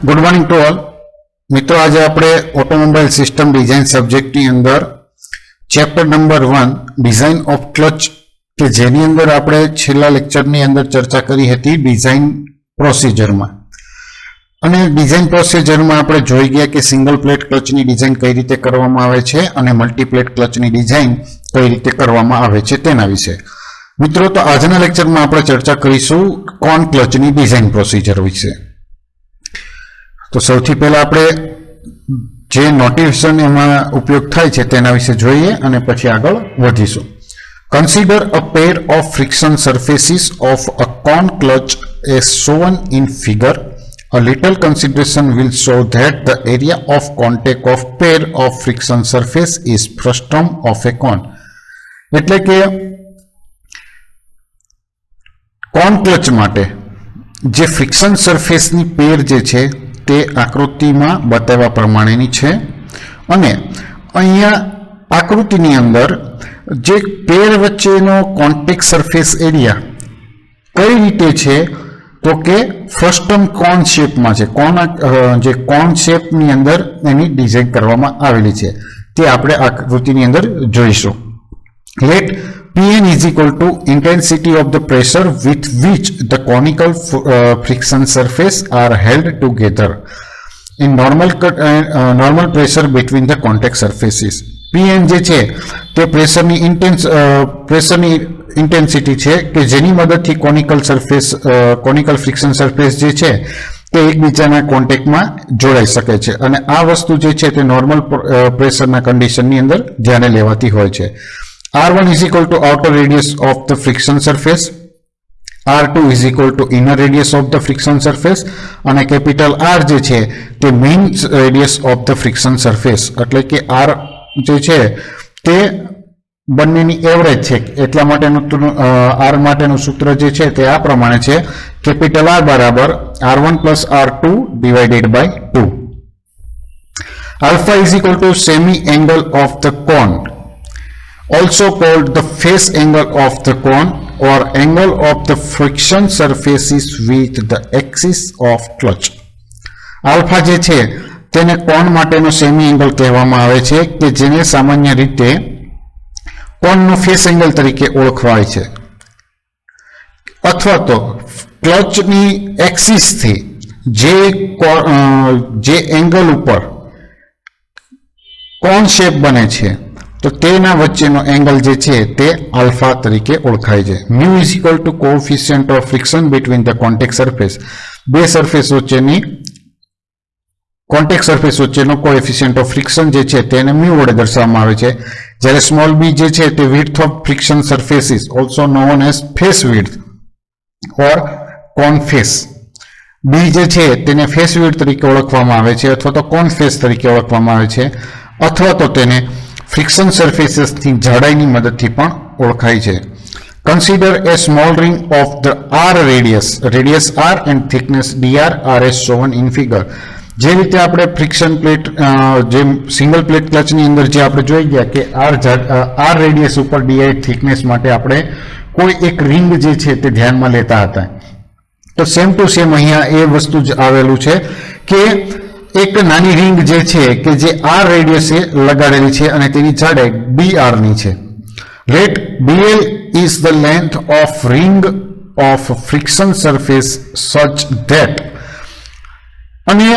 Good morning to all मित्रों। आज આપણે ઓટોમોબાઈલ સિસ્ટમ ડિઝાઇન સબ્જેક્ટની અંદર chapter number 1 design of clutch કે જેની અંદર આપણે છેલ્લા લેક્ચરની અંદર ચર્ચા કરી હતી ડિઝાઇન પ્રોસિજરમાં, અને ડિઝાઇન પ્રોસિજરમાં આપણે જોઈ ગયા કે સિંગલ પ્લેટ ક્લચની ડિઝાઇન કઈ રીતે કરવામાં આવે છે અને મલ્ટીપ્લેટ ક્લચની ડિઝાઇન કઈ રીતે કરવામાં આવે છે તેના વિશે। મિત્રો, તો આજના લેક્ચરમાં આપણે ચર્ચા કરીશું કોન ક્લચની ડિઝાઇન પ્રોસિજર વિશે। तो સૌથી પહેલા આપણે જે નોટેશન એમાં ઉપયોગ થાય છે તેના વિશે જોઈએ અને પછી આગળ વધીશું। Consider a pair of friction surfaces of a cone clutch as shown in figure. A little consideration will show that the area of contact of pair of friction surface is frustum of a cone. એટલે કે કોન clutch માટે જે friction સરફેસની પેર જે છે તે આકૃતિમાં બતાવ્યા પ્રમાણેની છે, અને અહીંયા આકૃતિની અંદર જે પેર વચ્ચેનો કોન્ટેક્ટ સરફેસ એરિયા કઈ રીતે છે તો કે ફ્રસ્ટમ કોન શેપમાં છે। જે કોન શેપની અંદર એની ડિઝાઇન કરવામાં આવેલી છે તે આપણે આકૃતિની અંદર જોઈશું। Let Pn is equal to intensity of the pressure with which the conical friction surface are held together in normal pressure between the contact surfaces. Pn જે છે તે પ્રેશરની ઇન્ટેન્સિટી છે કે જેની મદદથી કોનિકલ ફ્રિક્શન સરફેસ જે છે તે એકબીજાના કોન્ટેક્ટમાં જોડાઈ શકે છે, અને આ વસ્તુ જે છે તે નોર્મલ પ્રેશરના કન્ડિશનની અંદર ધ્યાને લેવાતી હોય છે। R1 is equal to outer radius of the friction surface, R2 is equal to inner radius of the friction surface, અને કેપિટલ R જે છે તે mean radius of the friction surface, એટલે કે R જે છે તે બંનેની એવરેજ છે, એટલા માટેનું R માટેનું સૂત્ર જે છે તે આ પ્રમાણે છે, કેપિટલ R બરાબર R1 plus R2 divided by 2. Alpha is equal to semi angle of the cone, also called the face angle of the cone or angle of the friction surfaces with the axis of clutch. Alpha જે છે તેને કોન માટેનો semi angle કહેવામાં આવે છે કે જેને સામાન્ય રીતે કોનનો ફેસ એંગલ તરીકે ઓળખવાય છે, અથવા તો ક્લચની એક્સિસથી જે એંગલ ઉપર કોન શેપ બને છે તો તેના વચ્ચેનો એંગલ જે છે તે આલ્ફા તરીકે ઓળખાય છે। Mu is equal two coefficient of friction between the contact surface, બે સરફેસ વચ્ચેની કોન્ટેક્ટ સરફેસ વચ્ચેનો કોએફિશિયન્ટ ઓફ ફ્રિક્શન જે છે તેને મ્યુ વડે દર્શાવવામાં આવે છે, જ્યારે સ્મોલ બી જે છે તે width of friction surfaces also known as face width or cone face, B જે છે તેને ફેસ વિડ્થ તરીકે ઓળખવામાં આવે છે અથવા તો કોન ફેસ તરીકે ઓળખવામાં આવે છે, અથવા તો તેને ફ્રિક્શન સરફેસીસની જાડાઈની મદદથી પણ ઓળખાય છે। Consider A small ring of the R radius R and thickness dr are as shown in figure. જે રીતે આપણે ફ્રિક્શન પ્લેટ જે સિંગલ પ્લેટ ક્લચની અંદર જે આપણે જોઈ ગયા કે R રેડિયસ ઉપર di થિકનેસ માટે આપણે કોઈ એક રિંગ જે છે તે ધ્યાનમાં લેતા હતા, તો સેમ ટુ સેમ અહીંયા એ વસ્તુ જ આવેલું છે કે એક નાની રિંગ જે છે કે જે R રેડિયસે લગાડેલી છે અને તેની જાડાઈ dr ની છે। Let dl is the length of ring of friction surface such that, અને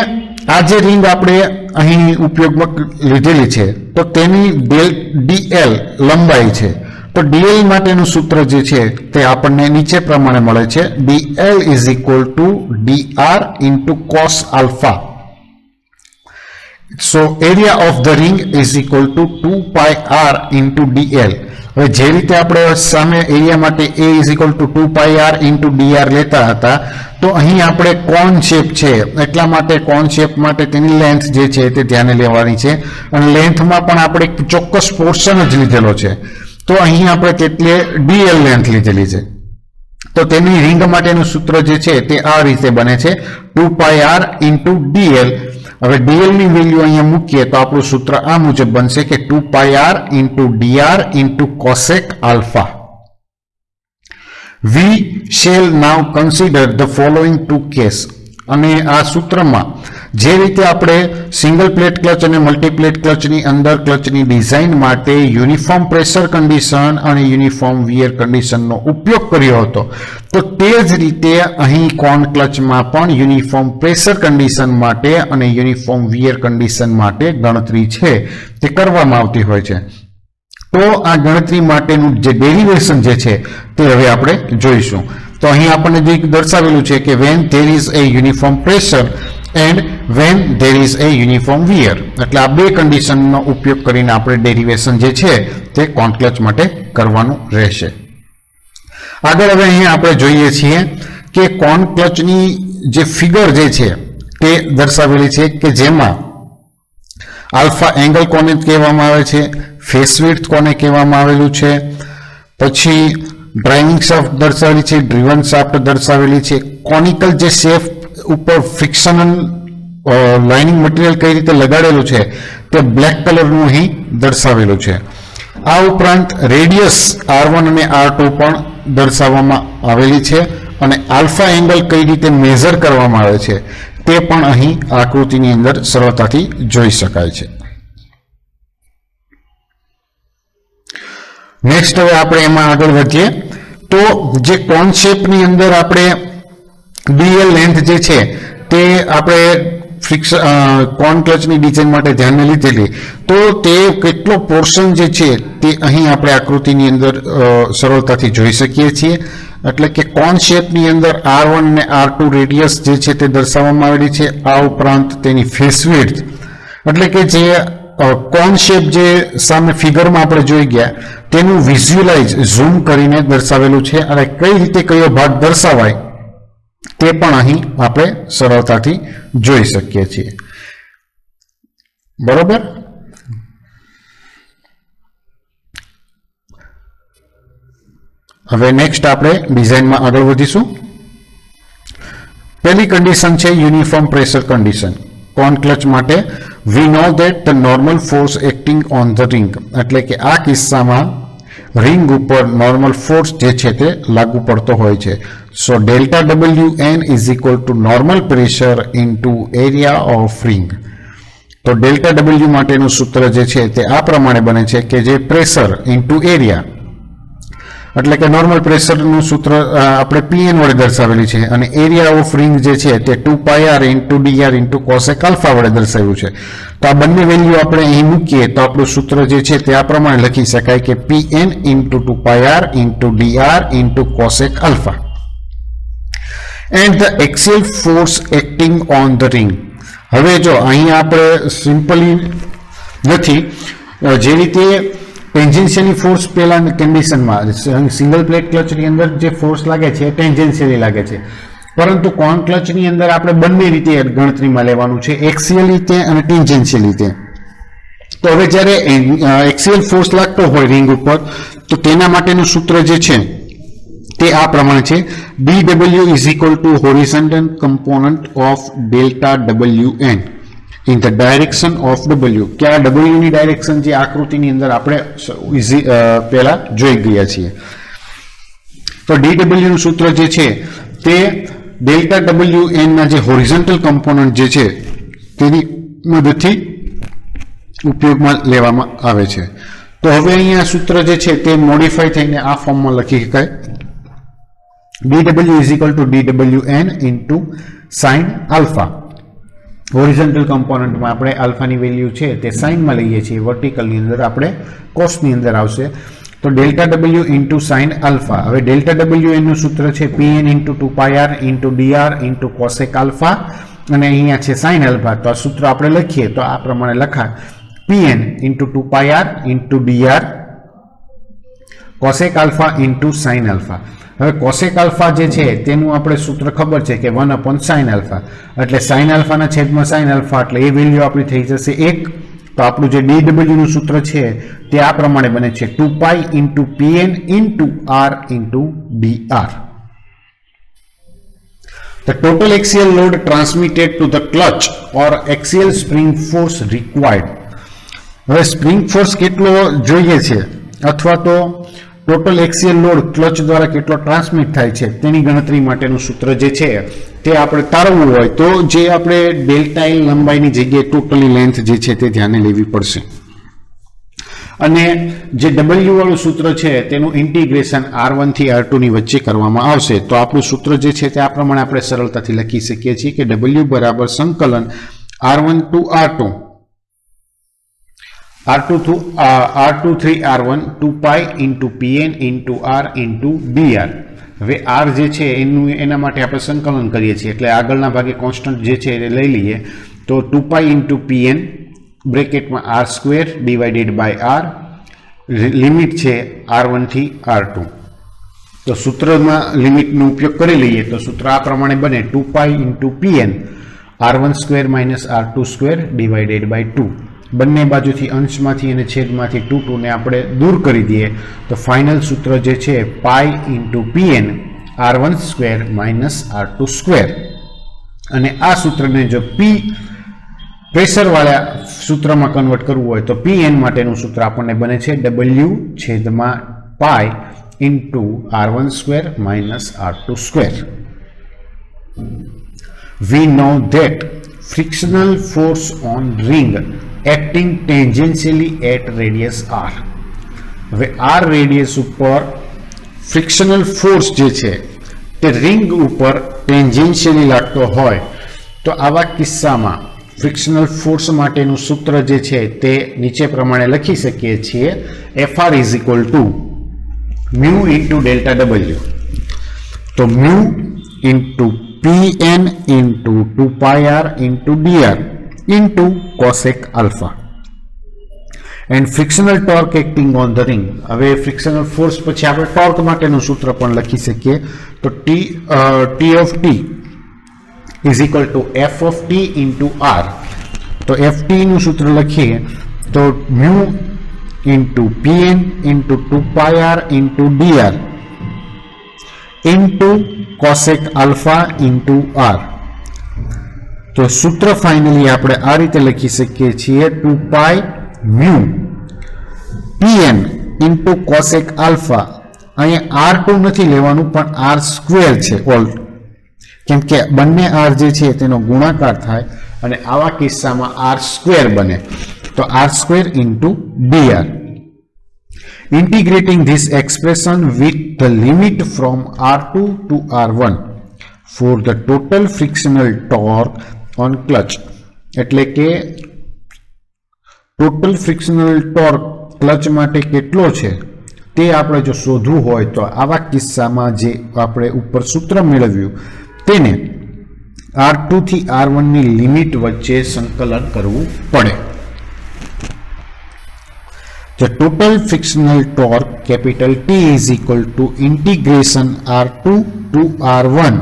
આ જે રિંગ આપણે અહીં ઉપયોગમાં લીધેલી છે તો તેની dl લંબાઈ છે, તો dl માટેનું સૂત્ર જે છે તે આપણને નીચે પ્રમાણે મળે છે, dl is equal to dr into cos alpha. So area of the ring is equal to 2 pi r into dl. હવે જે રીતે આપણે સામે એરિયા માટે a is equal to 2 pi r into dr લેતા હતા, તો અહીં આપણે કોન શેપ છે એટલા માટે કોન શેપ માટે તેની લેન્થ જે છે તે ધ્યાને લેવાની છે, અને લેન્થમાં પણ આપણે એક ચોક્કસ પોર્શન જ લીધેલો છે, તો અહીં આપણે તેટલે dl લેન્થ લીધેલી છે, તો તેની રિંગ માટેનું સૂત્ર જે છે તે આ રીતે બને છે 2 pi r into dl। હવે dl ની વેલ્યુ અહીંયા મૂકીએ તો આપણું સૂત્ર આ મુજબ બનશે કે 2 pi r into dr into cosec alpha. We shall now consider the following two cases. અને આ સૂત્રમાં જે રીતે આપણે સિંગલ પ્લેટ ક્લચ અને મલ્ટીપ્લેટ ક્લચની અંદર ક્લચની ડિઝાઇન માટે યુનિફોર્મ પ્રેશર કન્ડિશન અને યુનિફોર્મ વિયર કન્ડિશનનો ઉપયોગ કર્યો હતો, તો તે જ રીતે અહીં કોન ક્લચમાં પણ યુનિફોર્મ પ્રેશર કન્ડિશન માટે અને યુનિફોર્મ વિયર કન્ડિશન માટે ગણતરી છે તે કરવામાં આવતી હોય છે. તો આ ગણતરી માટેનું જે ડેરિવેશન જે છે તે હવે આપણે જોઈશું. તો અહીં આપણને જે દર્શાવેલું છે કે when there is a uniform pressure and when there is a uniform wear, એટલે આ બે કન્ડિશનનો ઉપયોગ કરીને આપણે ડેરિવેશન જે છે તે કોન ક્લચ માટે કરવાનું રહેશે. આગળ હવે અહીં આપણે જોઈએ છીએ કે કોન ક્લચની જે ફિગર જે છે તે દર્શાવેલી છે કે જેમાં આલ્ફા એંગલ કોને કહેવામાં આવે છે, ફેસ વિડ્થ કોને કહેવામાં આવેલું છે, પછી ડ્રાઇવિંગ શાફ્ટ દર્શાવેલી છે, ડ્રીવન શાફ્ટ દર્શાવેલી છે, કોનિકલ જે શેપ ઉપર ફ્રિક્શનલ લાઇનિંગ મટીરિયલ કઈ રીતે લગાડેલું છે તે બ્લેક કલરનું અહીં દર્શાવેલું છે. આ ઉપરાંત રેડિયસ R1 અને R2 પણ દર્શાવવામાં આવેલી છે અને આલ્ફા એંગલ કઈ રીતે મેઝર કરવામાં આવે છે તે પણ અહીં આકૃતિની અંદર સરળતાથી જોઈ શકાય છે. નેક્સ્ટ હવે આપણે એમાં આગળ વધીએ તો જે કોન શેપની અંદર આપણે ડીએલ લેન્થ જે છે તે આપણે કોન ક્લચની ડિઝાઇન માટે ધ્યાનમાં લીધેલી, તો તે કેટલો પોર્શન જે છે તે અહીં આપણે આકૃતિની અંદર સરળતાથી જોઈ શકીએ છીએ. એટલે કે કોન શેપની અંદર R1 અને R2 રેડિયસ જે છે તે દર્શાવવામાં આવેલી છે. આ ઉપરાંત તેની ફેસ વિડ્થ એટલે કે જે કોન શેપ જે સામે ફિગરમાં આપણે જોઈ ગયા તેનું વિઝ્યુલાઇઝ ઝૂમ કરીને દર્શાવેલું છે અને કઈ રીતે કયો ભાગ દર્શાવાય તે પણ અહીં આપણે સરળતાથી જોઈ શકીએ છીએ. બરોબર. હવે નેક્સ્ટ આપણે ડિઝાઇનમાં આગળ વધીશું. પહેલી કન્ડિશન છે uniform pressure condition cone clutch માટે. We know that the normal force acting on the ring, એટલે કે આ કિસ્સામાં રિંગ ઉપર નોર્મલ ફોર્સ જે છે તે લાગુ પડતો હોય છે. So delta WN is equal to normal pressure into area of ring. તો ડેલ્ટા W માટેનું સૂત્ર જે છે તે આ પ્રમાણે બને છે કે જે પ્રેશર ઇન્ટુ એરિયા, એટલે કે નોર્મલ પ્રેશરનું સૂત્ર આપણે PN વડે દર્શાવેલી છે અને એરિયા ઓફ રિંગ જે છે તે 2πr into dr into cosec alpha વડે દર્શાવ્યું છે. તો આ બંને વેલ્યુ આપણે અહીં મૂકીએ તો આપણું સૂત્ર જે છે તે આ પ્રમાણે લખી શકાય કે PN into 2πr into dr into cosec alpha. And the axial force acting on the ring. હવે જો અહીં આપણે સિમ્પલી નથી, જે રીતે ટેન્જન્શિયલી ફોર્સ પહેલા કન્ડિશનમાં સિંગલ પ્લેટ ક્લચની અંદર જે ફોર્સ લાગે છે ટેન્જન્શિયલી લાગે છે, પરંતુ કોન ક્લચની અંદર આપણે બંને રીતે ગણતરીમાં લેવાનું છે, એક્સિયલ રીતે અને ટેન્જન્શિયલ રીતે. તો હવે જ્યારે એક્સિયલ ફોર્સ લાગતો હોય રિંગ ઉપર તો તેના માટેનું સૂત્ર જે છે તે આ પ્રમાણે છે dw is equal two horizontal component of delta WN in the direction of W. કે આ W ની ડાયરેક્શન જે આકૃતિની અંદર આપણે પહેલા જોઈ ગયા છીએ. તો dw નું સૂત્ર જે છે તે ડેલ્ટા WN ના જે હોરિઝોન્ટલ કમ્પોનન્ટ જે છે તેની મદદથી ઉપયોગમાં લેવામાં આવે છે. તો હવે અહીંયા સૂત્ર જે છે તે મોડિફાઈ થઈને આ ફોર્મમાં લખી શકાય dw is equal to dwn into sin alpha. Horizontal કમ્પોનન્ટમાં આપણે આલ્ફાની વેલ્યુ છે તે સાઇનમાં લઈએ છીએ, વર્ટિકલની અંદર આપણે કોસની અંદર આવશે. તો delta W into sine alpha. હવે ડેલ્ટા WN નું સૂત્ર છે PN into 2πr into dr into cosec alpha અને અહીંયા છે સાઇન આલ્ફા. તો આ સૂત્ર આપણે લખીએ તો આ પ્રમાણે લખાય PN into 2πr into dr cosec alpha into sine alpha. હવે કોસેક આલ્ફા જે છે તેનું આપણે સૂત્ર ખબર છે કે 1/sin આલ્ફા, એટલે સાઇન આલ્ફાના છેદમાં સાઇન આલ્ફા, એટલે એ વેલ્યુ આપણી થઈ જશે 1. તો આપણું જે dw નું સૂત્ર છે તે આ પ્રમાણે બને છે 2π into PN into r into dr. The total axial load transmitted to the clutch or axial spring force required. હવે સ્પ્રિંગ ફોર્સ કેટલો જોઈએ છે અથવા તો ટોટલ એક્સિયલ લોડ ક્લચ દ્વારા કેટલો ટ્રાન્સમિટ થાય છે તેની ગણતરી માટેનું સૂત્ર જે છે તે આપણે તારવવું હોય તો જે આપણે ડેલ્ટા એલ લંબાઈની જગ્યાએ ટોટલી લેન્થ જે છે તે ધ્યાને લેવી પડશે. અને જે ડબલ્યુ વાળું સૂત્ર છે તેનું ઇન્ટિગ્રેશન R1 થી R2 ની વચ્ચે કરવામાં આવશે. તો આપણું સૂત્ર જે છે તે આ પ્રમાણે આપણે સરળતાથી લખી શકીએ છીએ કે W બરાબર સંકલન R1 to R2 3 R1 2 pi into Pn into R into dr. હવે R જે છે એના માટે આપણે સંકલન કરીએ છીએ એટલે આગળના ભાગે કોન્સ્ટન્ટ જે છે એ લઈ લઈએ તો 2 pi into Pn બ્રેકેટમાં R square divided by R, limit છે R1 થી R2. તો સૂત્રમાં લિમિટનો ઉપયોગ કરી લઈએ તો સૂત્ર આ પ્રમાણે બને 2 pi into Pn R1 square minus R2 square divided by 2. બંને બાજુથી અંશમાંથી અને છેદમાંથી 2 ને આપણે દૂર કરી દઈએ તો ફાઇનલ સૂત્ર જે છે પાઈ into Pn R1 square minus R2 square. અને આ સૂત્રને જો પ્રેશરવાળા સૂત્રમાં કન્વર્ટ કરવું હોય તો Pn માટેનું સૂત્ર આપણને બને છે W છેદમાં પાઈ into R1 square minus R2 square. We know that frictional force on ring acting tangentially at radius r. હવે r રેડિયસ ઉપર ફ્રિક્શનલ ફોર્સ જે છે તે રિંગ ઉપર ટેન્જન્શિયલી લાગતો હોય તો આવા કિસ્સામાં ફ્રિક્શનલ ફોર્સ માટેનું સૂત્ર જે છે તે નીચે પ્રમાણે લખી શકીએ છીએ Fr is equal to mu into delta W. તો mu into Pn into 2 pi r into dr into cosec alpha. And frictional torque acting on the ring. હવે frictional force પછી આપણે ટોર્ક માટેનું સૂત્ર પણ લખી શકીએ તો T of T is equal to F of T into R. તો Ft નું સૂત્ર લખીએ તો mu into Pn into 2 pi r into dr into cosec alpha into R. તો સૂત્ર ફાઇનલી આપણે આ રીતે લખી શકીએ છીએ 2 pi mu Pn into cosec alpha. અહીંયા R2 નથી લેવાનું પણ R સ્ક્વેર છે ઓલ, કેમ કે બંને R જે છે તેનો ગુણાકાર થાય અને આવા કિસ્સામાં R સ્ક્વેર બને તો R square into dr. Integrating this expression with the limit from R2 to R1 for the total frictional torque on clutch. એટલે કે ટોટલ ફ્રિક્શનલ ટોર્ક ક્લચ માટે કેટલો છે તે આપણે જો શોધવું હોય તો આવા કિસ્સામાં જે આપણે ઉપર સૂત્ર મેળવ્યું તેને R2 થી R1 ની લિમિટ વચ્ચે સંકલન કરવું પડે. The total frictional torque capital T is equal to integration R2 to R1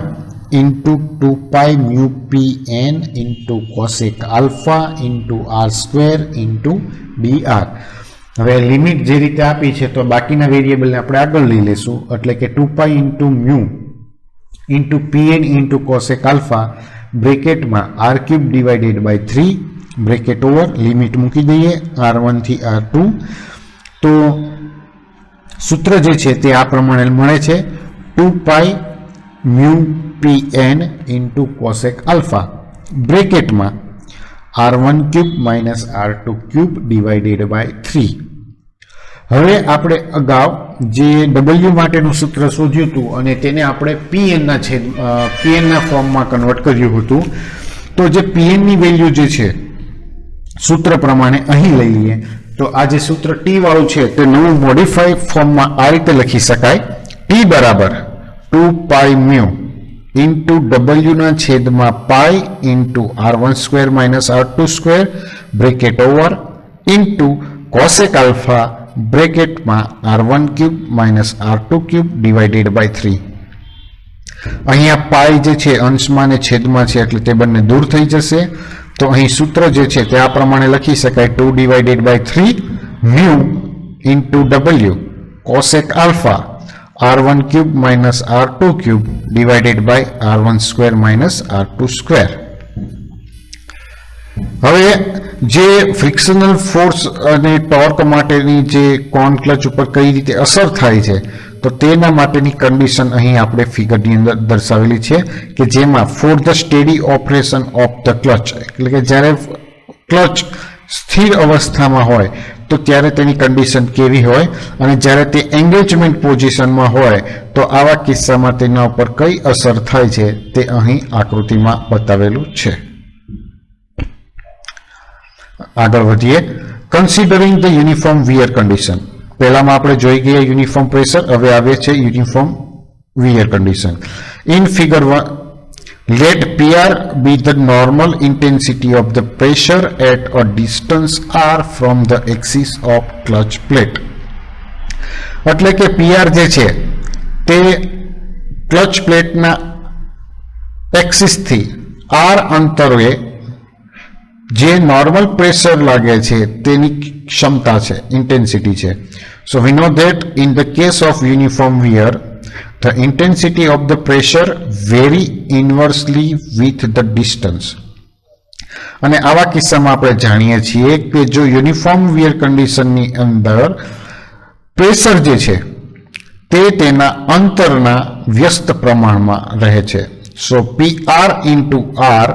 into 2 pi mu Pn into cosec alpha into R square into dr. હવે લિમિટ જે રીતે આપી છે તો બાકીના વેરિયેબલને આપણે આગળ લઈ લેશું એટલે કે 2 pi into mu into Pn into cosec alpha બ્રેકેટમાં R cube divided by 3 bracket over limit મૂકી દઈએ R1 થી R2. તો સૂત્ર જે છે તે આ પ્રમાણે મળે છે 2 pi mu Pn into cosec alpha બ્રેકેટમાં R1 cube minus R2 cube divided by 3. હવે આપણે અગાઉ જે W માટેનું સૂત્ર શોધ્યું હતું અને તેને આપણે Pn ના ફોર્મમાં કન્વર્ટ કર્યું હતું તો જે Pn ની વેલ્યુ જે છે સૂત્ર પ્રમાણે અહીં લઈ લઈએ તો આ જે સૂત્ર T વાળું છે તે નવું મોડિફાઈ ફોર્મમાં આ રીતે લખી શકાય T બરાબર 2 pi mu into W ના છેદમાં pi into R1 square minus R2 square bracket over into cosec alpha બ્રેકેટમાં R1 cube minus R2 cube divided by 3. અહીંયા પાઈ જે છે અંશમાં અને છેદમાં છે એટલે તે બંને દૂર થઈ જશે તો અહીં સૂત્ર જે છે તે આ પ્રમાણે લખી શકાય 2 divided by 3 mu into W cosec alpha R1 cube minus R2 cube divided by R1 square minus R2 square. હવે જે ફ્રિક્શનલ ફોર્સ અને ટોર્ક માટેની જે કોન ક્લચ ઉપર કઈ રીતે અસર થાય છે તો તેના માટેની કન્ડિશન અહીં આપણે ફિગરની અંદર દર્શાવેલી છે કે જેમાં for the steady operation of the clutch, એટલે કે જ્યારે ક્લચ સ્થિર અવસ્થામાં હોય તો ત્યારે તેની કન્ડિશન કેવી હોય અને જ્યારે તે એન્ગેજમેન્ટ પોઝિશનમાં હોય તો આવા કિસ્સામાં તેના ઉપર કઈ અસર થાય છે તે અહીં આકૃતિમાં બતાવેલું છે. આગળ વધીએ. Considering the uniform wear condition. પહેલામાં આપણે જોઈ ગયા યુનિફોર્મ પ્રેશર, હવે આવે છે uniform wear condition. In figure 1, let PR be the normal intensity of the pressure at a distance r from the axis of clutch plate. એટલે કે PR જે છે તે ક્લચ પ્લેટના એક્સિસથી r અંતરે જે નોર્મલ પ્રેશર લાગે છે તેની ક્ષમતા છે, ઇન્ટેન્સિટી છે. So we know that in the case of uniform wear, the intensity of the pressure vary inversely with the distance. અને આવા કિસ્સામાં આપણે જાણીએ છીએ કે જો યુનિફોર્મ વિયર કન્ડિશનની અંદર પ્રેશર જે છે તે તેના અંતરના વ્યસ્ત પ્રમાણમાં રહે છે. So PR into R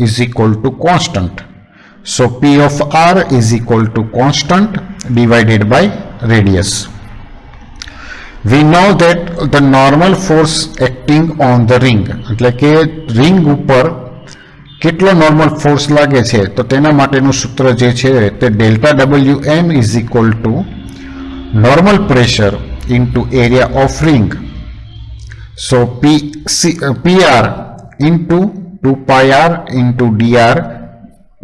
is equal to constant. So P of R is equal to constant divided by radius. We know that the normal force acting on the ring, એટલે કે રિંગ ઉપર કેટલો નોર્મલ ફોર્સ લાગે છે તો તેના માટેનું સૂત્ર જે છે તે delta WM is equal to normal pressure into area of ring. So PR into 2 pi r into dr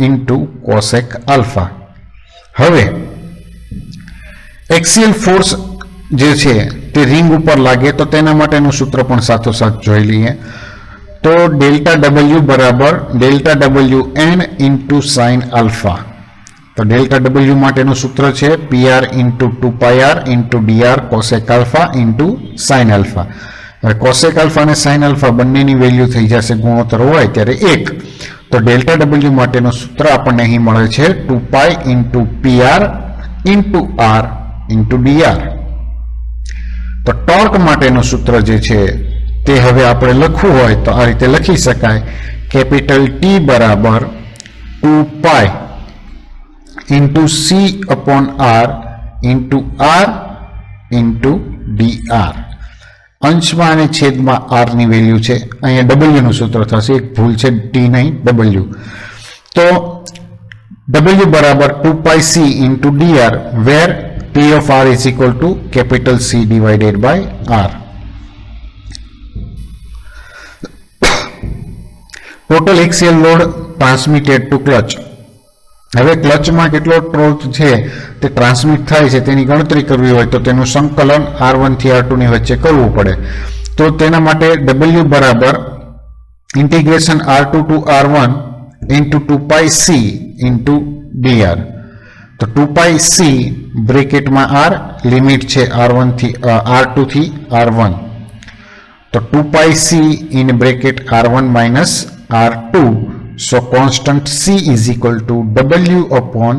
into cosec alpha. હવે એક્સિયલ ફોર્સ જે છે તે રિંગ ઉપર લાગે તો તેના માટેનું સૂત્ર પણ સાથોસાથ જોઈ લઈએ. તો ડેલ્ટા W બરાબર delta WN into sine alpha. તો ડેલ્ટા W માટેનું સૂત્ર છે PR into 2 pi r into dr cosec alpha into sine alpha. હવે કોસેક આલ્ફા અને સાઇન આલ્ફા બંનેની વેલ્યુ થઈ જશે ગુણોત્તર હોય ત્યારે 1. તો ડેલ્ટા W માટેનું સૂત્ર આપણને અહીં મળે છે 2 pi into PR into R into dr. તો ટોર્ક માટેનું સૂત્ર જે છે તે હવે આપણે લખવું હોય તો આ રીતે લખી શકાય. કેપિટલ T બરાબર 2 pi into C upon R into R into dr. અંશમાં અને છેદમાં R ની વેલ્યુ છે, અહીંયા W નું સૂત્ર થશે, એક ભૂલ છે, T નહીં W. તો W બરાબર 2 pi C into dr where P of R is equal to capital C divided by R. Total axial load transmitted to clutch. હવે ક્લચમાં કેટલો ટોર્ક છે તે ટ્રાન્સમિટ થાય છે તેની ગણતરી કરવી હોય તો તેનું સંકલન R1 થી R2 ની વચ્ચે કરવું પડે. તો તેના માટે W બરાબર integration R2 to R1 into 2 pi C into dr. તો 2 pi C બ્રેકેટમાં R લિમિટ છે R2 થી R1. તો 2 pi C in bracket R1 minus R2. So constant C is equal to W upon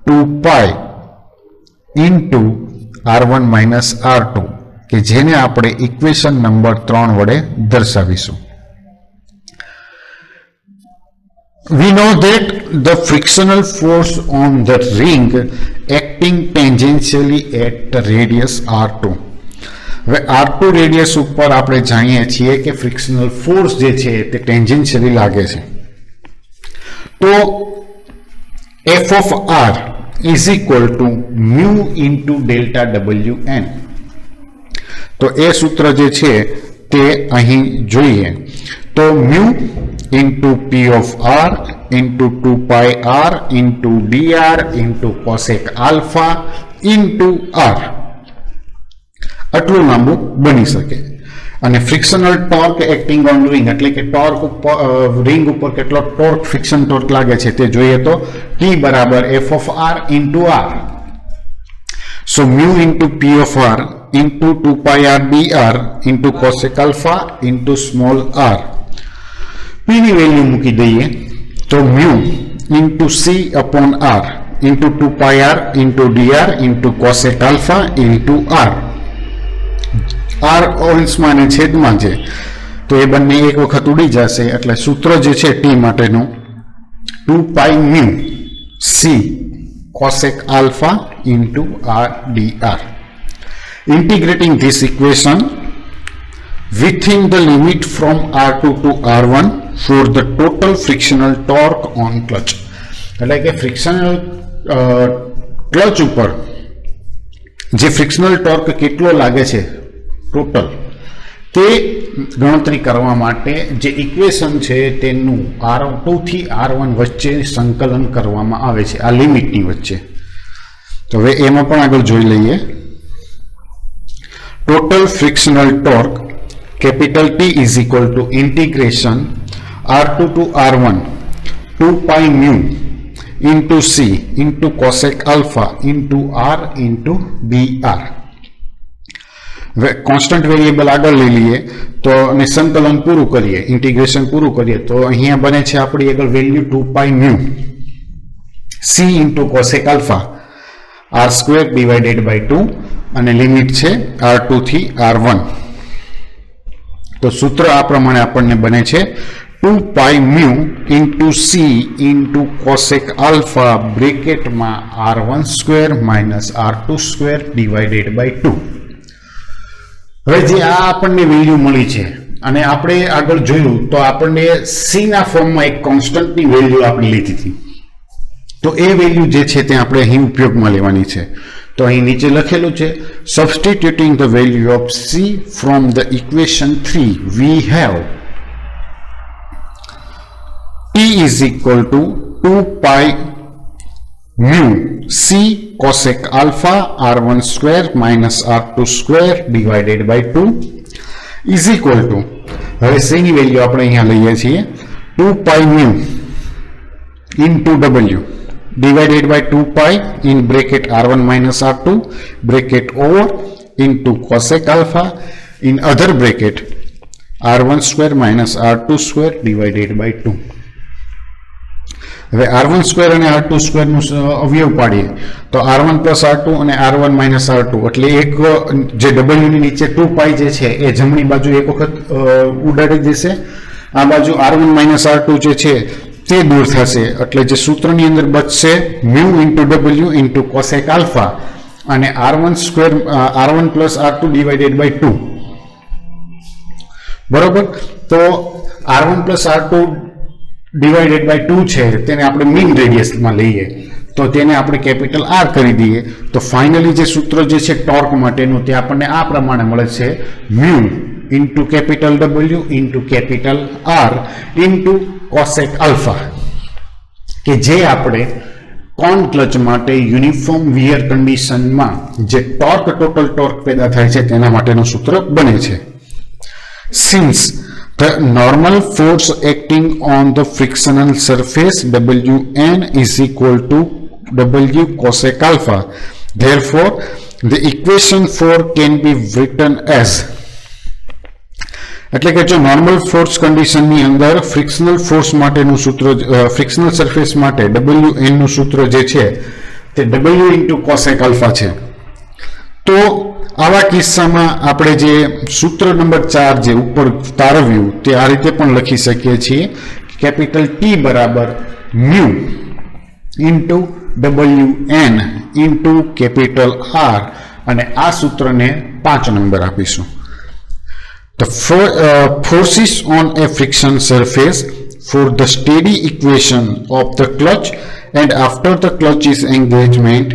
2 pi into R1 minus R2 કે જેને આપણે equation number 3 વડે દર્શાવીશું. We know that the frictional force on the ring acting tangentially at the radius R2. હવે R2 radius ઉપર આપણે જાણીએ છીએ કે ફ્રિક્શનલ ફોર્સ જે છે તે ટેન્જન્શિયલી લાગે છે. તો F of R is equal to mu into delta WN. તો એ સૂત્ર જે છે તે અહીં જોઈએ. તો mu into P of R into 2 pi R into dr into cosec alpha into R આટલું લાંબુ બની શકે. અને frictional torque acting on ring એટલે કે ટોર્ક ઉપર રિંગ ઉપર કેટલો ટોર્ક ફ્રિક્શન ટોર્ક લાગે છે તે જોઈએ તો T બરાબર F of R into R. So mu into P of R into 2 pi R dr into cosec alpha into small r. P ની વેલ્યુ મૂકી દઈએ તો mu into C upon R into 2 pi R into dr into cosec alpha into R. r અંશમાં અને છેદમાં છે તો એ બંને એક વખત ઉડી જશે એટલે સૂત્ર જે છે t માટેનું 2 pi mu c cosec alpha into r dr. Integrating this equation within the limit from r2 to r1 for the total frictional torque on clutch. એટલે કે ફ્રિક્શનલ ક્લચ ઉપર જે ફ્રિક્શનલ ટોર્ક કેટલો લાગે છે ટોટલ તે ગણતરી કરવા માટે જે ઇક્વેશન છે તેનું r2 થી r1 વચ્ચે સંકલન કરવામાં આવે છે આ લિમિટની વચ્ચે. તો હવે એમાં પણ આગળ જોઈ લઈએ. Total frictional torque capital T is equal to integration r2 to r1 2 pi mu into c into cosec alpha into r into br. હવે કોન્સ્ટન્ટ વેરિયેબલ આગળ લઈ લઈએ તો અને સંકલન પૂરું કરીએ ઇન્ટિગ્રેશન પૂરું કરીએ તો અહીંયા બને છે આપણી આગળ value 2 pi mu c into cosec alpha r square divided by 2 અને લિમિટ છે r2 થી r1. તો સૂત્ર આ પ્રમાણે આપણને બને છે 2 pi mu into c into cosec alpha બ્રેકેટમાં r1 square minus r2 square divided by 2. હવે જે આ આપણને વેલ્યુ મળી છે અને આપણે આગળ જોયું તો આપણને c ના ફોર્મમાં એક કોન્સ્ટન્ટની વેલ્યુ આપણે લીધી હતી તો એ વેલ્યુ જે છે તે આપણે અહીં ઉપયોગમાં લેવાની છે. તો અહીં નીચે લખેલું છે substituting the value of c from the equation 3 we have t is equal to 2 pi mu c cosec alpha r1 square minus r2 square divided by 2 is equal to હવે c ની વેલ્યુ આપણે અહીંયા લઈએ છીએ 2 pi mu into w divided by 2 pi in bracket r1 minus r2 bracket over into cosec alpha in other bracket r1 square minus r2 square divided by 2. હવે r1 square અને r2 square નું અવયવ પાડીએ તો r1 plus r2 અને r1 minus r2 એટલે એક જે w ની નીચે 2 pi જે છે એ જમણી બાજુ એક વખત ઉડાડી દેશે આ બાજુ r1 minus r2 જે છે તે દૂર થશે એટલે જે સૂત્રની અંદર બચશે mu into w into cosec alpha અને r1 square r1 plus r2 divided by 2 બરોબર. તો r1 plus r2 divided by 2 છે તેને આપણે મીન રેડિયસમાં લઈએ તો તેને આપણે કેપિટલ R કરી દઈએ તો ફાઇનલી જે સૂત્ર જે છે ટોર્ક માટેનું તે આપણને આ પ્રમાણે મળે છે mu into capital W into capital R into cosec alpha કે જે આપણે કોન ક્લચ માટે યુનિફોર્મ વિયર કન્ડિશનમાં જે ટોર્ક ટોટલ ટોર્ક પેદા થાય છે તેના માટેનું સૂત્ર બને છે. Since the normal force acting on the frictional surface Wn is equal to W cosec alpha, therefore the equation 4 can be written as એટલે કે જો નોર્મલ ફોર્સ કન્ડિશનની અંદર ફ્રિક્શનલ ફોર્સ માટેનું સૂત્ર ફ્રિક્શનલ સરફેસ માટે Wn નું સૂત્ર જે છે તે W into cosec alpha છે. તો આવા કિસ્સામાં આપણે જે સૂત્ર નંબર 4 જે ઉપર તારવ્યું તે આ રીતે પણ લખી શકીએ છીએ કેપિટલ T બરાબર mu into Wn into capital R અને આ સૂત્રને 5 નંબર આપીશું. The forces on a friction surface for the steady equation of the clutch and after the clutch is engagement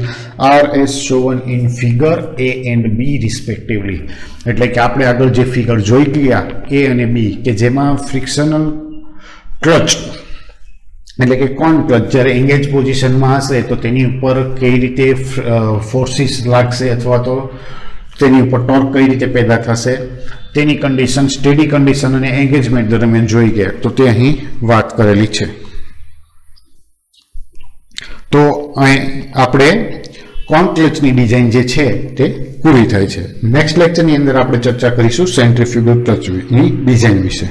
are as shown in figure A and B respectively. એટલે કે આપણે આગળ જે figure જોઈ ગયા A અને B કે જેમાં ફ્રિક્શનલ ક્લચ એટલે કે કોન ક્લચ જ્યારે એંગેજ પોઝિશનમાં હશે તો તેની ઉપર કઈ રીતે ફોર્સિસ લાગશે અથવા તો તેની ઉપર ટોર્ક કઈ રીતે પેદા થશે તેની કન્ડિશન સ્ટેડી કન્ડિશન અને એંગેજમેન્ટ દરમિયાન જોઈ ગયા તો તે અહીં વાત કરેલી છે. તો અહીં આપણે કોન ક્લચની ડિઝાઇન જે છે તે પૂરી થાય છે. નેક્સ્ટ લેક્ચરની અંદર આપણે ચર્ચા કરીશું સેન્ટ્રીફ્યુગલ ક્લચની ડિઝાઇન વિશે.